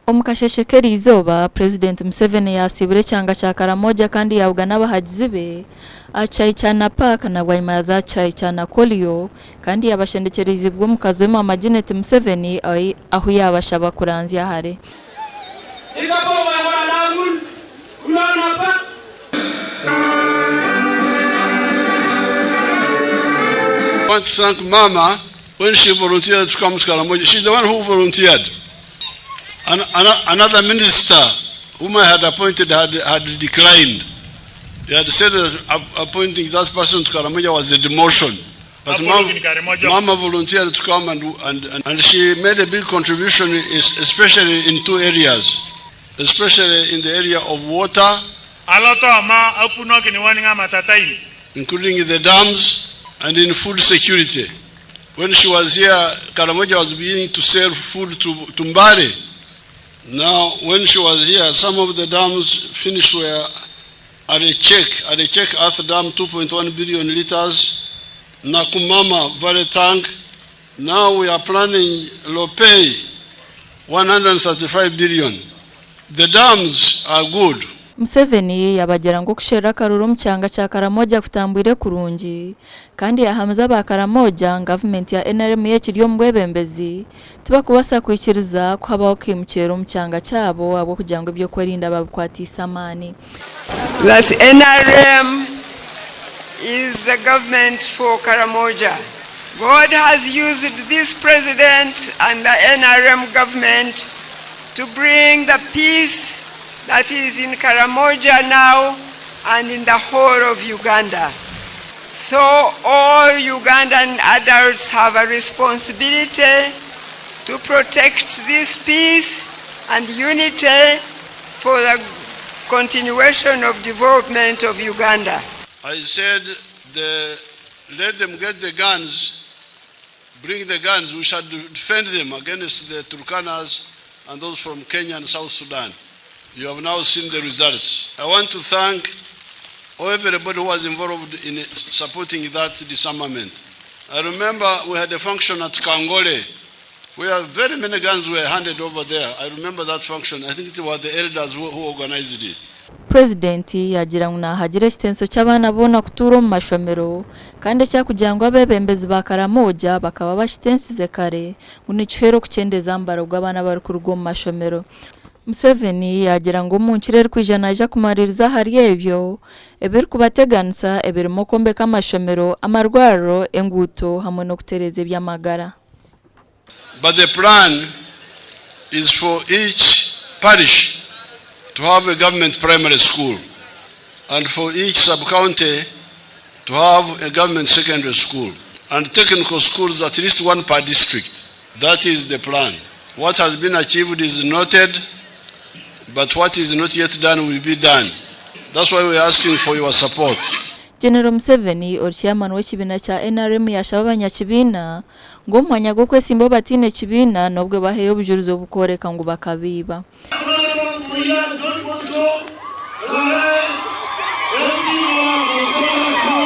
Omukasheshekera izoba Purezidenti Museveni yasibire cyanga cya Karamoja kandi yabwa n'abahagizi be acayi cyana paka na bwayimara za cayi cyana kolio kandi yabashendekereza bwo mukazi we Mama Janet Museveni aho yabashaba kuranzya hare. I want to thank Mama when she volunteered to come to Karamoja. She's the one who volunteered. Another minister whom I had appointed had declined. He had said that appointing that person to Karamoja was a demotion. But Mama volunteered to come and she made a big contribution, especially in two areas, especially in the area of water, including the dams, and in food security. When she was here, Karamoja was beginning to sell food to Mbarara. Now, when she was here, some of the dams finished were at a check Earth Dam 2.1 billion liters, Nakumama Valley Tank. Now we are planning Lopei 135 billion. The dams are good. Museveni yabagera ngo kushera akaruuru mu cyanga cya Karamoja kutambwire kurungi kandi yahamza ba Karamoja government ya NRM yekiriyo mbwebembezi tiba kubasa kwikiriza ko habaho kimukero mu cyanga cyabo abo kugira ngo ibyo kwerinda babukwatisa amani. That NRM is the government for Karamoja. God has used this president and the NRM government to bring the peace that is in Karamoja now and in the whole of Uganda. So all Ugandan adults have a responsibility to protect this peace and unity for the continuation of development of Uganda. I said, let them get the guns, bring the guns, we shall defend them against the Turkanas and those from Kenya and South Sudan. You have now seen the results. I want to thank everybody who was involved in supporting that disarmament. I remember we had a function at Kangole where very many guns were handed over there. I remember that function. I think it was the elders who organized it. Presidenti yagira ngo nahagire kitenso cy'abana bona kuturo mu mashomero kandi cyakugira ngo abebembezi ba Karamoja bakaba bashitensize kare ngo nicyo kucendeza mbaro bw'abana bari ku rugo mu mashomero. Museveni yagira ngo mu kirere kwijana aja kumaririza hari ebyo ebiri kubateganisa ebirimo kombeka amashomero amarwaro enguto hamwe no kutereza by'amagara. But the plan is for each parish to have a government primary school and for each sub-county to have a government secondary school and technical schools at least one per district. That is the plan. What has been achieved is noted, but what is not yet done will be done. That's why we are asking for your support. General Museveni or chairman w'ekibina cha NRM yashaba abanyakibina ngo mwanya gwo kwesimba batine kibina nobwe baheyo obujulizo bukoreka ngo bakabiba.